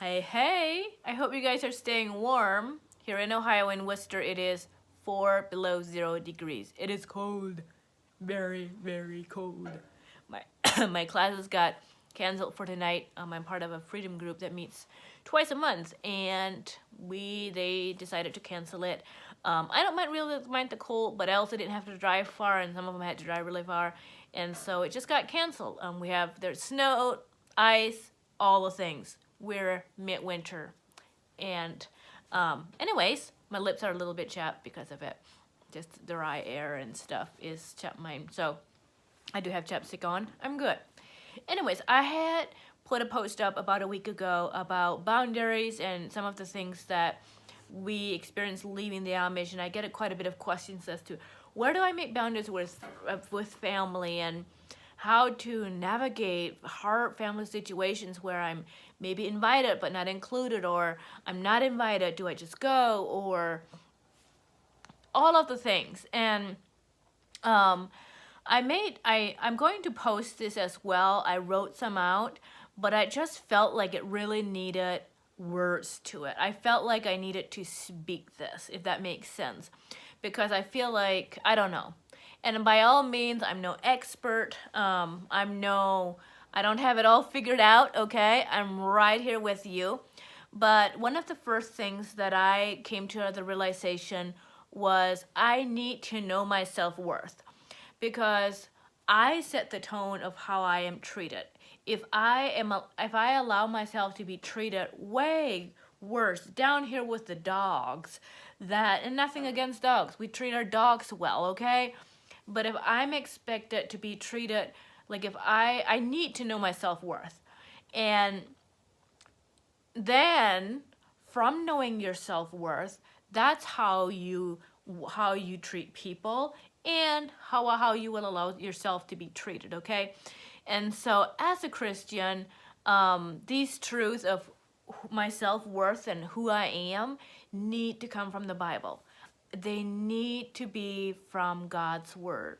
Hey, I hope you guys are staying warm. Here in Ohio, in Worcester, it is 4 below 0 degrees. It is cold. Very, very cold. My, my classes got canceled for tonight. I'm part of a freedom group that meets twice a month, and they decided to cancel it. I don't really mind the cold, but I also didn't have to drive far, and some of them had to drive really far, and so it just got canceled. There's snow, ice, all the things. We're midwinter, and anyways, my lips are a little bit chapped because of it. Just dry air and stuff is chapped mine. So I do have chapstick on. I'm good. Anyways, I had put a post up about a week ago about boundaries and some of the things that we experienced leaving the Amish, and I get quite a bit of questions as to where do I make boundaries with family, and how to navigate hard family situations where I'm maybe invited but not included, or I'm not invited, do I just go, or all of the things. And I'm going to post this as well. I wrote some out, but I just felt like it really needed words to it. I felt like I needed to speak this, if that makes sense, because I feel like, I don't know. And by all means, I'm no expert. I don't have it all figured out, okay? I'm right here with you. But one of the first things that I came to the realization was I need to know my self-worth, because I set the tone of how I am treated. If I allow myself to be treated way worse, down here with the dogs, and nothing against dogs, we treat our dogs well, okay? But if I'm expected to be treated like, if I need to know my self-worth. And then from knowing your self-worth, that's how you treat people, and how you will allow yourself to be treated, okay? And so as a Christian, these truths of my self-worth and who I am need to come from the Bible. They need to be from God's word.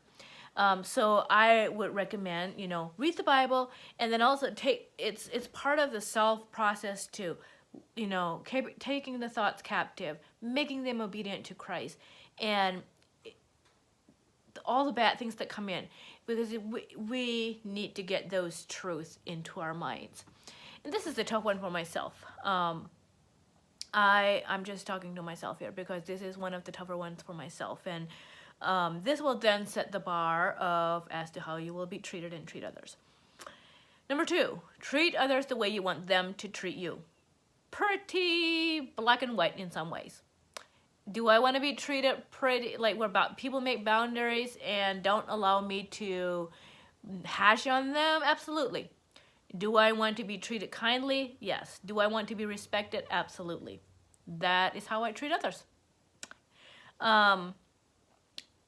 So I would recommend, read the Bible, and then also it's part of the self process too, taking the thoughts captive, making them obedient to Christ, and all the bad things that come in, because we need to get those truths into our minds. And this is a tough one for myself. I'm just talking to myself here, because this is one of the tougher ones for myself, and this will then set the bar as to how you will be treated and treat others. Number 2, treat others the way you want them to treat you. Pretty black and white in some ways. Do I want to be treated pretty, like, people make boundaries and don't allow me to hash on them? Absolutely. Do I want to be treated kindly? Yes. Do I want to be respected? Absolutely. That is how I treat others. Then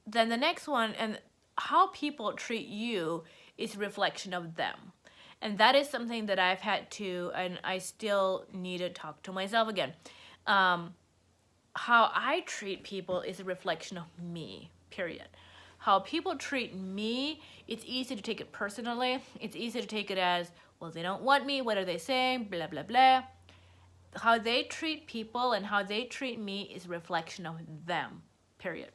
the next one, and how people treat you is a reflection of them. And that is something that I've had to, and I still need to talk to myself again. How I treat people is a reflection of me, period. How people treat me, it's easy to take it personally. It's easy to take it as, well, they don't want me, what are they saying, blah, blah, blah. How they treat people and how they treat me is a reflection of them, period.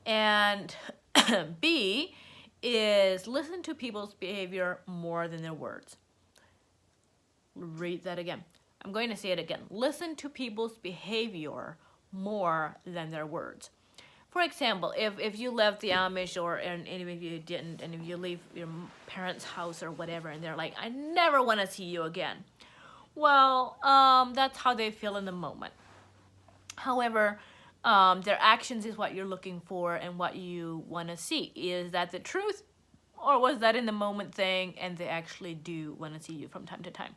And B is listen to people's behavior more than their words. Read that again. I'm going to say it again. Listen to people's behavior more than their words. For example, if you left the Amish, and if you didn't, and if you leave your parents' house or whatever, and they're like, I never want to see you again. Well, that's how they feel in the moment. However, their actions is what you're looking for and what you want to see. Is that the truth, or was that in the moment thing, and they actually do want to see you from time to time?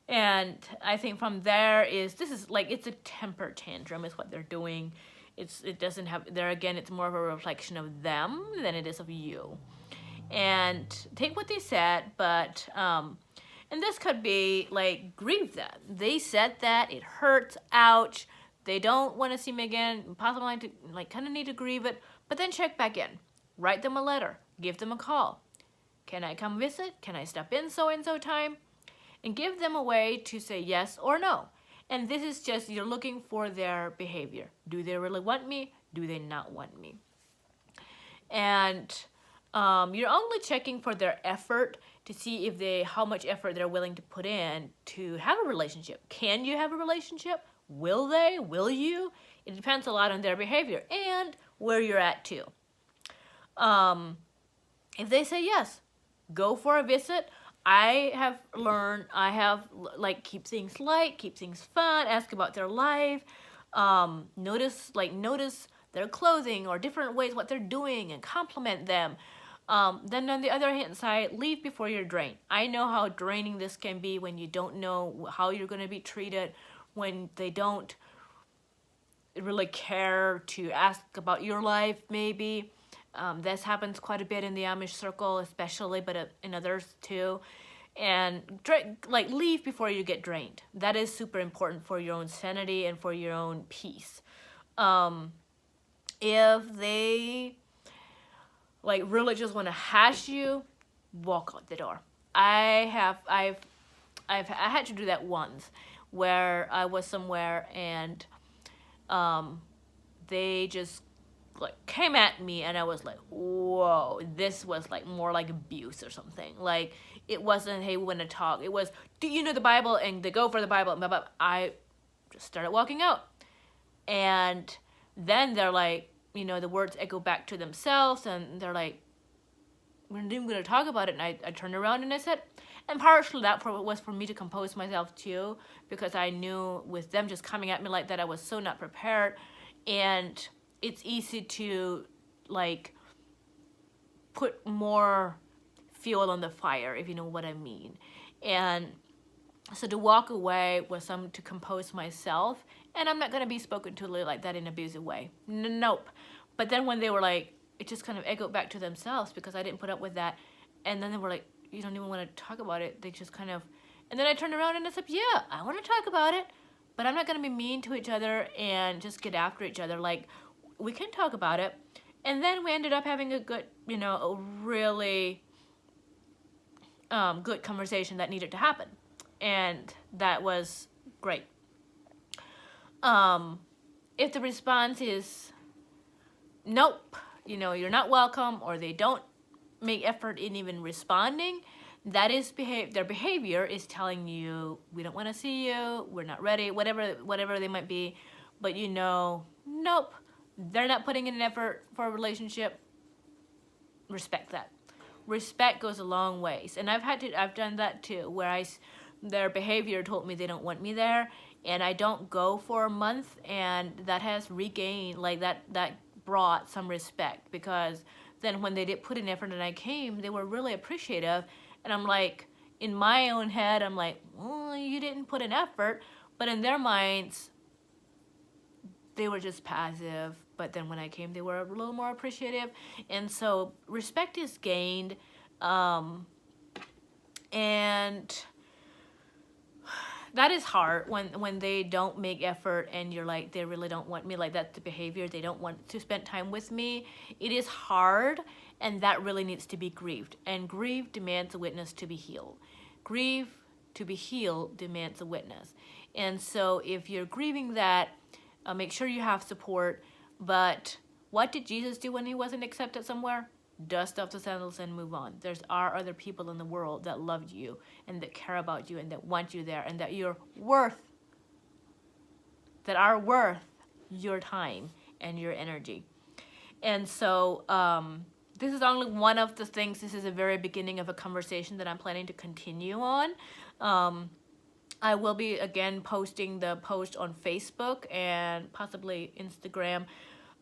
And I think from there it's a temper tantrum is what they're doing. It doesn't have, there again, it's more of a reflection of them than it is of you. And take what they said, but, and this could be like, grieve that. They said that, it hurts, ouch, they don't want to see me again, possibly kind of need to grieve it, but then check back in. Write them a letter, give them a call. Can I come visit? Can I step in so-and-so time? and give them a way to say yes or no. And this is just, you're looking for their behavior. Do they really want me? Do they not want me? And you're only checking for their effort to see if how much effort they're willing to put in to have a relationship. Can you have a relationship? Will they? Will you? It depends a lot on their behavior and where you're at too. If they say yes, go for a visit. I have learned, like, keep things light, keep things fun, ask about their life, notice their clothing or different ways what they're doing and compliment them. Then on the other hand side, leave before you're drained. I know how draining this can be when you don't know how you're going to be treated, when they don't really care to ask about your life maybe. This happens quite a bit in the Amish circle especially, but in others too. And leave before you get drained. That is super important for your own sanity and for your own peace. If they really just want to hash you, walk out the door. I had to do that once, where I was somewhere and they just came at me, and I was like, whoa, this was more like abuse or something. It wasn't, hey, we want to talk. It was, do you know the Bible? And they go for the Bible, and blah, blah. I just started walking out. And then they're like, the words echo back to themselves, and they're like, we're not even going to talk about it. And I turned around and I said, and partially that was for me to compose myself too, because I knew with them just coming at me like that, I was so not prepared. And it's easy to put more fuel on the fire, if you know what I mean. And so to walk away was to compose myself, and I'm not going to be spoken to like that in an abusive way. Nope. But then when they were it just kind of echoed back to themselves, because I didn't put up with that. And then they were like, you don't even want to talk about it. They just kind of, and then I turned around and I said, yeah, I want to talk about it, but I'm not going to be mean to each other and just get after each other. We can talk about it. And then we ended up having a good, a really good conversation that needed to happen. And that was great. If the response is, nope, you're not welcome, or they don't make effort in even responding, that is their behavior is telling you, we don't want to see you, we're not ready, whatever they might be. But nope, they're not putting in an effort for a relationship. Respect that. Respect goes a long ways. And I've done that too, where their behavior told me they don't want me there, and I don't go for a month, and that has regained, that brought some respect, because then when they did put in effort and I came, they were really appreciative. And I'm in my own head, I'm like, well, you didn't put in effort. But in their minds, they were just passive. But then when I came, they were a little more appreciative. And so respect is gained. And that is hard when they don't make effort, and you're like, they really don't want me, that's the behavior, they don't want to spend time with me. It is hard, and that really needs to be grieved. And grief demands a witness to be healed. Grief to be healed demands a witness. And so if you're grieving that, make sure you have support. But what did Jesus do when he wasn't accepted somewhere? Dust off the sandals and move on. There are other people in the world that love you and that care about you and that want you there, and that are worth your time and your energy. And so this is only one of the things. This is the very beginning of a conversation that I'm planning to continue on. I will be again posting the post on Facebook and possibly Instagram.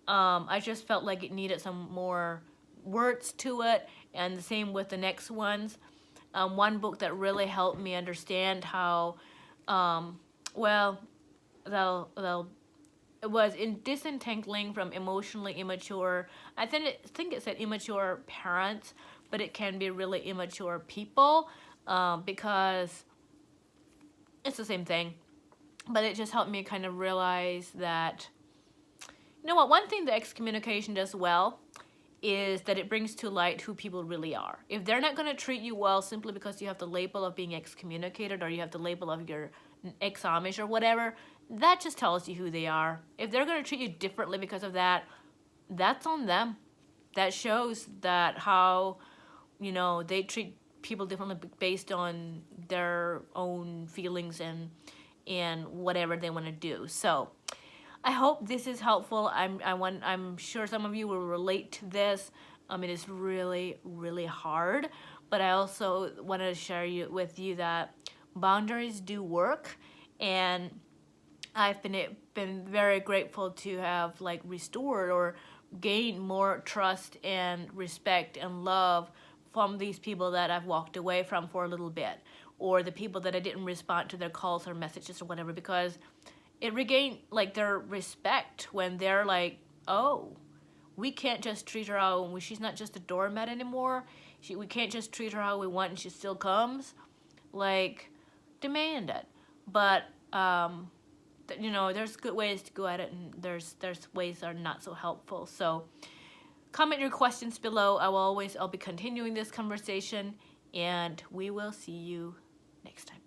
I just felt like it needed some more words to it, and the same with the next ones. One book that really helped me understand how, it was in disentangling from emotionally immature. I think it said immature parents, but it can be really immature people, because it's the same thing. But it just helped me kind of realize that, one thing the excommunication does well is that it brings to light who people really are. If they're not going to treat you well simply because you have the label of being excommunicated or you have the label of your ex-Amish or whatever, that just tells you who they are. If they're going to treat you differently because of that, that's on them. That shows that how, you know, they treat people differently based on their own feelings and whatever they want to do. So I hope this is helpful. I'm sure some of you will relate to this. It is really, really hard, but I also wanted to share with you that boundaries do work, and I've been very grateful to have like restored or gained more trust and respect and love from these people that I've walked away from for a little bit, or the people that I didn't respond to their calls or messages or whatever, because it regained like their respect when they're like, oh, we can't just treat her how she's not just a doormat anymore. We can't just treat her how we want and she still comes. Like, demand it. But you know, there's good ways to go at it, and there's ways that are not so helpful. So comment your questions below. I'll be continuing this conversation, and we will see you next time.